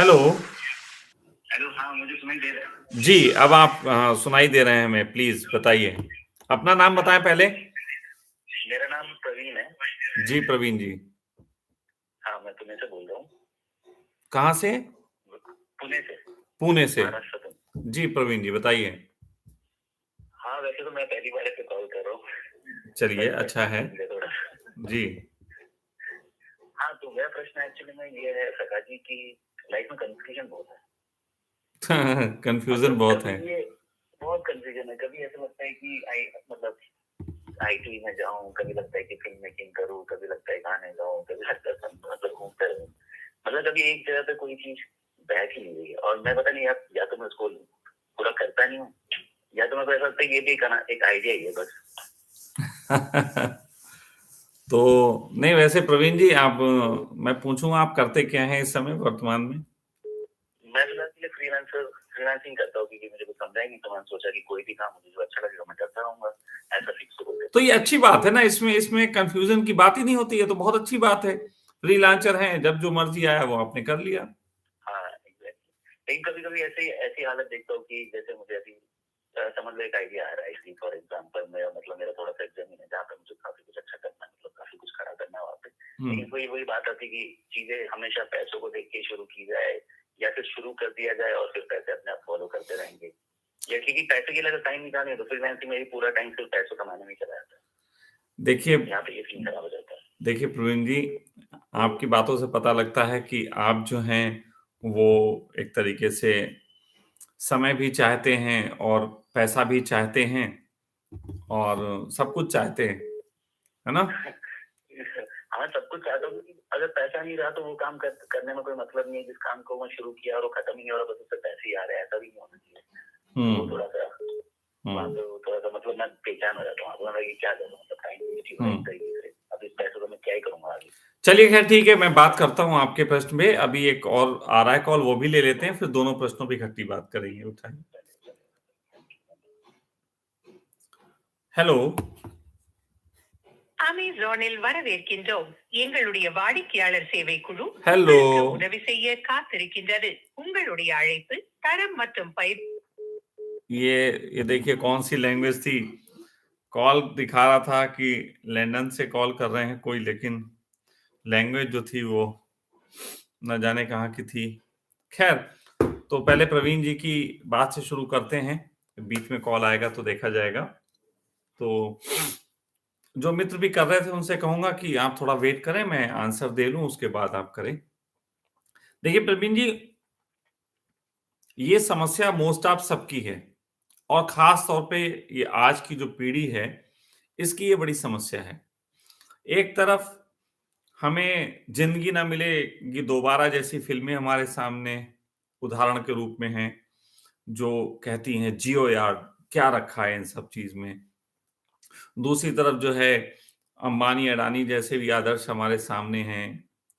Hello. Hello. हाँ, मुझे सुनाई दे रहा है। जी, अब आप सुनाई दे रहे हैं हमें, प्लीज बताइए। अपना नाम हाँ, बताएं पहले। मेरा नाम प्रवीण है। जी प्रवीण जी। हाँ, मैं पुणे से बोल रहा हूँ। कहाँ से? पुणे से। पुणे से। महाराष्ट्र से। जी प्रवीण जी बताइए। हाँ, वैसे तो मैं पहली बार ऐसे कॉल कर रहा हूँ। चलिए, बट अच्छा है। कंफ्यूजन है थोड़ा। जी। हाँ, तो मेरा प्रश्न एक्चुअली में ये है सका जी की लाइफ में कंफ्यूजन बहुत है। कंफ्यूजन मतलब बहुत कभी है। ये बहुत कंफ्यूजन है। कभी ऐसा लगता है कि मतलब आईटी में जाऊं, कभी लगता है कि फिल्म मेकिंग करूं, कभी लगता है गाने गाऊं, कभी लगता है मतलब घूमते रहूं। मतलब कभी एक जगह पे कोई चीज बैठ ही नहीं रही है और मैं पता नहीं या तो मैं उसको पूरा करता नहीं हूँ, या तो मेरे को ऐसा लगता है ये भी एक आइडिया ही है बस। तो नहीं, वैसे प्रवीण जी आप, मैं पूछूं आप करते क्या हैं इस समय वर्तमान में? मैं फिलहाल के लिए फ्रीलांसिंग करता हूँ क्योंकि मुझे कुछ समझा ही नहीं, तो मैंने सोचा कि कोई भी काम मुझे जो अच्छा लगेगा मैं करता रहूंगा। ऐसा फिक्स हो गया। तो ये अच्छी बात है ना, इसमें इसमें कंफ्यूजन की बात ही नहीं होती है, तो बहुत अच्छी बात है। फ्रीलांसर हैं, जब जो मर्जी आया वो आपने कर लिया। हाँ, एग्जैक्टली। लेकिन कभी कभी ऐसी ऐसी हालत देखता हूँ कि जैसे मुझे अभी समझ लो एक आइडिया आ रहा है कि फॉर एग्जाम्पल मेरा थोड़ा सा एक जमीन है जहाँ पे मुझे काफी कुछ अच्छा करना है, मतलब काफी कुछ खड़ा करना है वहाँ पे। लेकिन हम्म। वही वही बात आती है कि चीजें हमेशा पैसों को देख के शुरू की जाए या फिर शुरू कर दिया जाए और फिर पैसे अपने आप फॉलो करते रहेंगे, या क्योंकि पैसे के लिए अगर टाइम निकालें तो फ्रीलांसिंग में ही पूरा टाइम सिर्फ पैसों कमाने में ही चला जाता है। देखिए यहाँ पे ये सीन खराब हो जाता है। देखिए प्रवीण जी, आपकी बातों से पता लगता है कि आप जो हैं वो एक तरीके से समय भी चाहते हैं और पैसा भी चाहते हैं और सब कुछ चाहते हैं, है ना? हाँ, सब कुछ चाहता हूँ क्योंकि अगर पैसा नहीं रहा तो वो काम करने में कोई मतलब नहीं है। जिस काम को मैं शुरू किया और वो खत्म ही नहीं हो रहा, बस उससे पैसे ही आ रहे हैं, ऐसा भी नहीं होना चाहिए। तो वो हम्म। थोड़ा सा वहाँ हम्म। पे वो थोड़ा सा मतलब मैं बेचैन हो जाता हूँ। आपको लगा कि क्या करूँ, मतलब टाइम वेस्ट ही हो रहा है एक हम्म। तरीके से। अब इस पैसे को मैं क्या ही करूंगा आगे। चलिए, खैर ठीक है, मैं बात करता हूँ आपके प्रश्न पे। अभी एक और आ रहा है कॉल, वो भी ले लेते हैं, फिर दोनों प्रश्नों पे इकट्ठी बात करेंगे। उठाइए। हेलो। அமேசானில் வரவேற்கின்றோம். எங்களுடைய வாடிக்கையாளர் சேவை குழு हेलो। உங்களுக்கு உதவி செய்ய காத்திருக்கின்றது. உங்களுடைய அழைப்பு தரம் மற்றும் பயிர் ये देखिए कौन सी लैंग्वेज थी। कॉल दिखा रहा था कि लंदन से कॉल कर रहे हैं कोई, लेकिन लैंग्वेज जो थी वो न जाने कहाँ की थी। खैर, तो पहले प्रवीण जी की बात से शुरू करते हैं, बीच में कॉल आएगा तो देखा जाएगा। तो जो मित्र भी कर रहे थे उनसे कहूंगा कि आप थोड़ा वेट करें, मैं आंसर दे लूं, उसके बाद आप करें। देखिए प्रवीण जी, ये समस्या मोस्ट ऑफ सबकी है और खास तौर पे ये आज की जो पीढ़ी है, इसकी ये बड़ी समस्या है। एक तरफ हमें जिंदगी ना मिलेगी दोबारा जैसी फिल्में हमारे सामने उदाहरण के रूप में हैं, जो कहती हैं जियो यार, क्या रखा है इन सब चीज में। दूसरी तरफ जो है, अंबानी अडानी जैसे भी आदर्श हमारे सामने हैं,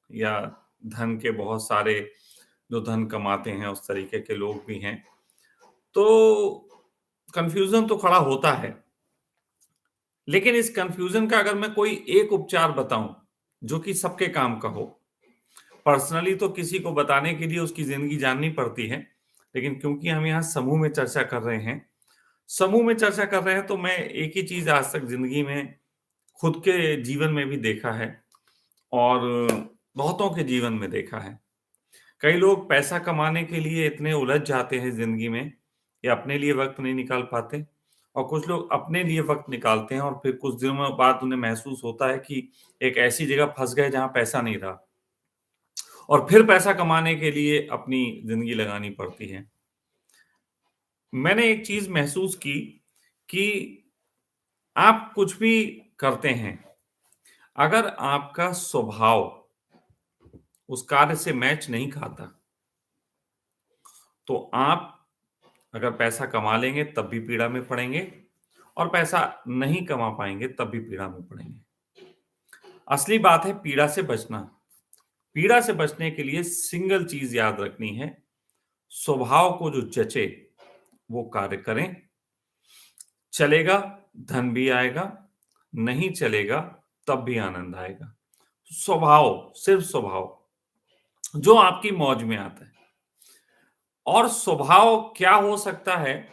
या धन के बहुत सारे जो धन कमाते हैं उस तरीके के लोग भी हैं। तो कंफ्यूजन तो खड़ा होता है, लेकिन इस कंफ्यूजन का अगर मैं कोई एक उपचार बताऊं जो कि सबके काम का हो। पर्सनली तो किसी को बताने के लिए उसकी जिंदगी जाननी पड़ती है, लेकिन क्योंकि हम यहाँ समूह में चर्चा कर रहे हैं, तो मैं एक ही चीज आज तक जिंदगी में खुद के जीवन में भी देखा है और बहुतों के जीवन में देखा है। कई लोग पैसा कमाने के लिए इतने उलझ जाते हैं जिंदगी में कि अपने लिए वक्त नहीं निकाल पाते, और कुछ लोग अपने लिए वक्त निकालते हैं और फिर कुछ दिनों बाद उन्हें महसूस होता है कि एक ऐसी जगह फंस गए जहां पैसा नहीं रहा, और फिर पैसा कमाने के लिए अपनी जिंदगी लगानी पड़ती है। मैंने एक चीज महसूस की कि आप कुछ भी करते हैं, अगर आपका स्वभाव उस कार्य से मैच नहीं खाता, तो आप अगर पैसा कमा लेंगे तब भी पीड़ा में पड़ेंगे, और पैसा नहीं कमा पाएंगे तब भी पीड़ा में पड़ेंगे। असली बात है पीड़ा से बचना। पीड़ा से बचने के लिए सिंगल चीज याद रखनी है, स्वभाव को जो जचे वो कार्य करें। चलेगा, धन भी आएगा, नहीं चलेगा तब भी आनंद आएगा। स्वभाव, सिर्फ स्वभाव जो आपकी मौज में आता है। और स्वभाव क्या हो सकता है,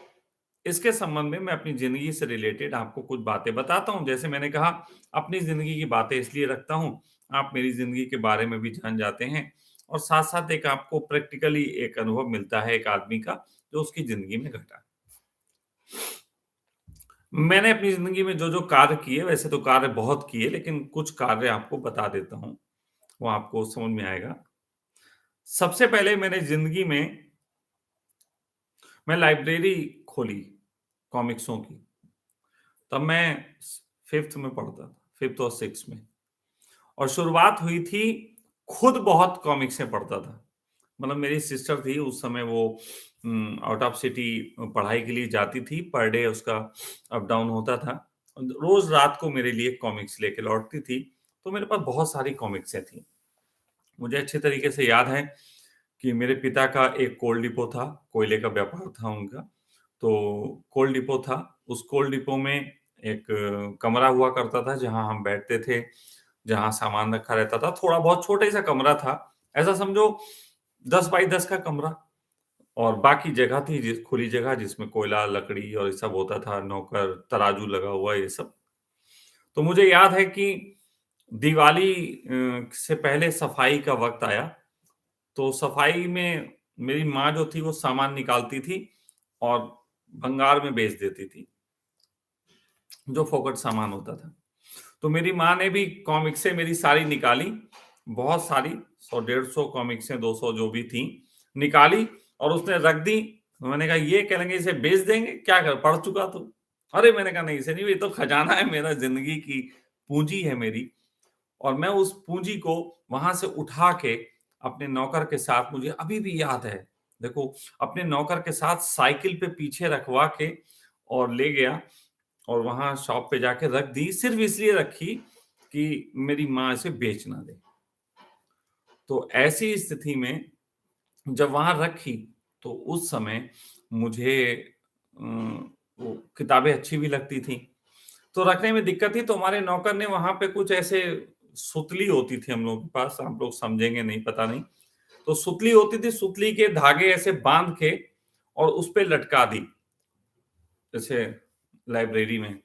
इसके संबंध में मैं अपनी ज़िंदगी से रिलेटेड आपको कुछ बातें बताता हूँ। जैसे मैंने कहा, अपनी ज़िंदगी की बातें इसलिए रखता हूँ, आप मेरी ज़िंदगी के बारे में भी जान जाते हैं और साथ-साथ एक आपको प्रैक्टिकली एक अनुभव मिलता है एक आदमी का, जो उसकी ज़िंदगी में घटा। मैंने अपनी ज़िंदगी में जो-जो कार्य किए, वैसे तो कार्य बहुत किए, लेकिन कुछ कार्य आपको बता देता हूँ, वो आपको समझ में आएगा। सबसे पहले मैंने ज़िंदगी में मैं लाइब्रेरी खोली, कॉमिक्सों की। तब मैं 5th में पढ़ता था, 5th और 6th में। और शुरुआत हुई थी, खुद बहुत कॉमिक्सें पढ़ता था। मतलब मेरी सिस्टर थी, उस समय वो आउट ऑफ सिटी पढ़ाई के लिए जाती थी, पर डे उसका अप डाउन होता था। रोज़ रात को मेरे लिए कॉमिक्स लेके लौटती थी, तो मेरे पास बहुत सारी कॉमिक्सें थीं। मुझे अच्छे तरीके से याद है कि मेरे पिता का एक कोल डिपो था, कोयले का व्यापार था उनका। तो कोल डिपो था, उस कोल डिपो में एक कमरा हुआ करता था जहाँ हम बैठते थे, जहाँ सामान रखा रहता था। थोड़ा बहुत छोटा-सा कमरा था, ऐसा समझो 10 बाई 10 का कमरा और बाकी जगह थी खुली जगह जिसमें कोयला, लकड़ी और ये सब होता था, नौकर, तराजू लगा हुआ ये सब। तो मुझे याद है कि दिवाली से पहले सफाई का वक़्त आया, तो सफाई में मेरी माँ जो थी वो सामान निकालती थी और भंगार में बेच देती थी, जो फोकट सामान होता था। तो मेरी माँ ने भी कॉमिक्सें मेरी सारी निकाली, बहुत सारी 100 150 कॉमिक्सें 200 जो भी थीं, निकाली और उसने रख दी। मैंने कहा ये कहेंगे इसे बेच देंगे, क्या कर पढ़ चुका तू? अरे मैंने कहा नहीं इसे नहीं, ये तो खजाना है मेरा, ज़िंदगी की पूँजी है मेरी। और मैं उस पूँजी को वहाँ से उठा के अपने नौकर के साथ, मुझे अभी भी याद है, देखो अपने नौकर के साथ साइकिल पे पीछे रखवा के और ले गया और वहाँ शॉप पे जाके रख दी, सिर्फ़ इसलिए रखी कि मेरी माँ इसे बेच ना दे। तो ऐसी स्थिति में जब वहाँ रखी, तो उस समय मुझे वो किताबें अच्छी भी लगती थी। तो रखने में दिक्कत थी, तो हमारे नौकर ने वहाँ पे कुछ ऐसे सुतली होती थी हम लोगों के पास, आप लोग समझेंगे नहीं, पता नहीं। तो सुतली होती थी, सुतली के धागे ऐसे बाँध के और उसपे लटका दी, जैसे लाइब्रेरी में।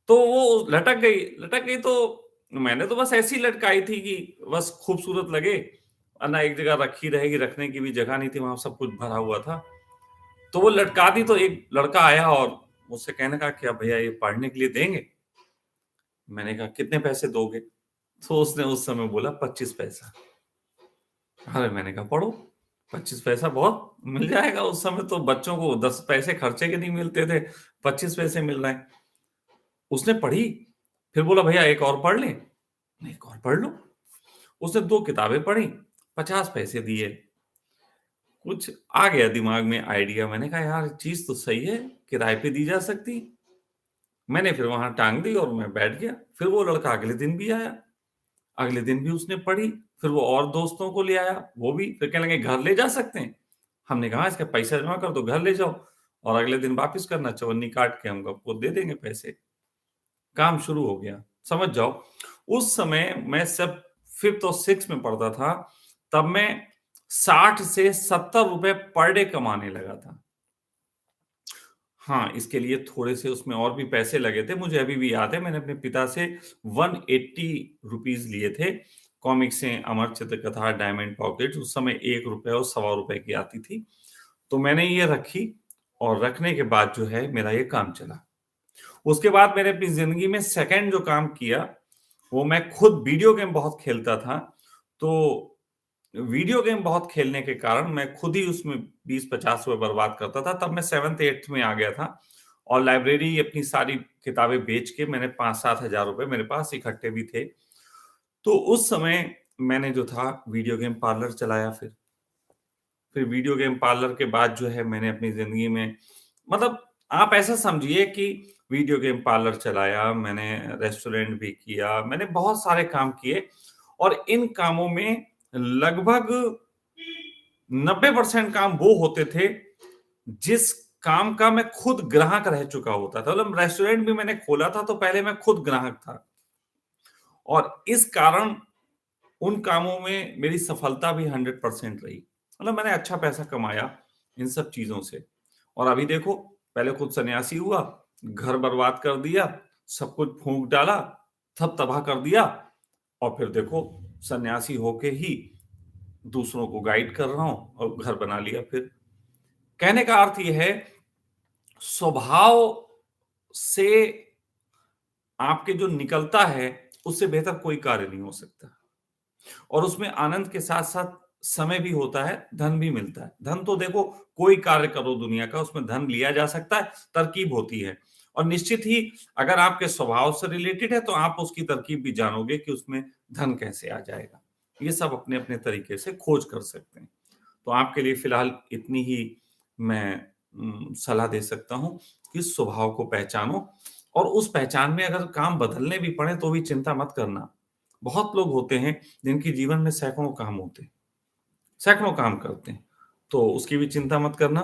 तो वो लटक गई तो मैंने तो बस ऐसे ही लटकाई थी कि बस खूबसूरत लगे, वरना एक जगह रखी रहेगी, रखने की भी जगह नहीं थी, वहाँ सब कुछ भरा हुआ था। तो वो लटका दी तो एक लड़का आया और मुझसे कहने लगा, "क्या भैया ये पढ़ने के लिए देंगे?" मैंने कहा, "कितने पैसे दोगे?" तो उसने उस समय बोला 25 पैसा। अरे मैंने कहा पढ़ो, 25 पैसा बहुत मिल जाएगा। उस समय तो बच्चों को 10 पैसे खर्चे के नहीं मिलते थे, 25 पैसे मिल रहे हैं। उसने पढ़ी, फिर बोला भैया एक और पढ़ लें? मैं एक और पढ़ लो। उसने 2 किताबें पढ़ी, 50 पैसे दिए। कुछ आ गया दिमाग में आइडिया, मैंने कहा यार चीज़ तो सही है, किराए पे दी जा सकती। मैंने फिर वहाँ टाँग दी और मैं बैठ गया। फिर वो लड़का अगले दिन भी आया, अगले दिन भी उसने पढ़ी, फिर वो और दोस्तों को ले आया, वो भी फिर कहने लगे घर ले जा सकते हैं? हमने कहा इसका पैसा जमा कर दो, घर ले जाओ और अगले दिन वापिस करना, चवन्नी काट के हम आपको दे देंगे पैसे। काम शुरू हो गया, समझ जाओ। उस समय मैं सब 5th और 6th में पढ़ता था, तब मैं 60 से 70 रुपए पर डे कमाने लगा था। हाँ, इसके लिए थोड़े-से उसमें और भी पैसे लगे थे, मुझे अभी भी याद है मैंने अपने पिता से 180 रुपीज़ लिए थे। कॉमिक्सें अमर चित्रकथा, डायमंड पॉकेट्स उस समय ₹1 और सवा रुपए की आती थी। तो मैंने ये रखी और रखने के बाद जो है मेरा ये काम चला। उसके बाद मैंने अपनी ज़िंदगी में सेकंड जो काम किया, वो मैं खुद वीडियो गेम बहुत खेलता था। तो वीडियो गेम बहुत खेलने के कारण मैं खुद ही उसमें 20-50 रुपए बर्बाद करता था। तब मैं 7th-8th में आ गया था और लाइब्रेरी अपनी सारी किताबें बेच के मैंने 5-7 हज़ार रुपए मेरे पास इकट्ठे भी थे। तो उस समय मैंने जो था वीडियो गेम पार्लर चलाया फिर। फिर वीडियो गेम पार्लर के बाद जो है मैंने अपनी ज़िंदगी में, मतलब आप ऐसा समझिए कि वीडियो गेम पार्लर चलाया, मैंने रेस्टोरेंट भी किया, मैंने बहुत सारे काम किए और इन कामों में लगभग 90% काम वो होते थे, जिस काम का मैं खुद ग्राहक रह चुका होता था। मतलब रेस्टोरेंट भी मैंने खोला था, तो पहले मैं खुद ग्राहक था और इस कारण उन कामों में मेरी सफलता भी 100% रही। मतलब मैंने अच्छा पैसा कमाया इन सब चीजों से। और अभी देखो, पहले खुद सन्यासी हुआ, घर बर्बाद कर दिया, सब कुछ फूंक डाला, सब तबाह कर दिया, और फिर देखो सन्यासी होके ही दूसरों को गाइड कर रहा हूं और घर बना लिया। फिर कहने का अर्थ यह है, स्वभाव से आपके जो निकलता है उससे बेहतर कोई कार्य नहीं हो सकता, और उसमें आनंद के साथ साथ समय भी होता है, धन भी मिलता है। धन तो देखो, कोई कार्य करो दुनिया का, उसमें धन लिया जा सकता है, तरकीब होती है, और निश्चित ही अगर आपके स्वभाव से रिलेटेड है तो आप उसकी तरकीब भी जानोगे कि उसमें धन कैसे आ जाएगा। ये सब अपने अपने तरीके से खोज कर सकते हैं। तो आपके लिए फिलहाल इतनी ही मैं सलाह दे सकता हूं कि स्वभाव को पहचानो, और उस पहचान में अगर काम बदलने भी पड़े तो भी चिंता मत करना। बहुत लोग होते हैं जिनके जीवन में सैकड़ों काम होते हैं, सैकड़ों काम करते हैं, तो उसकी भी चिंता मत करना।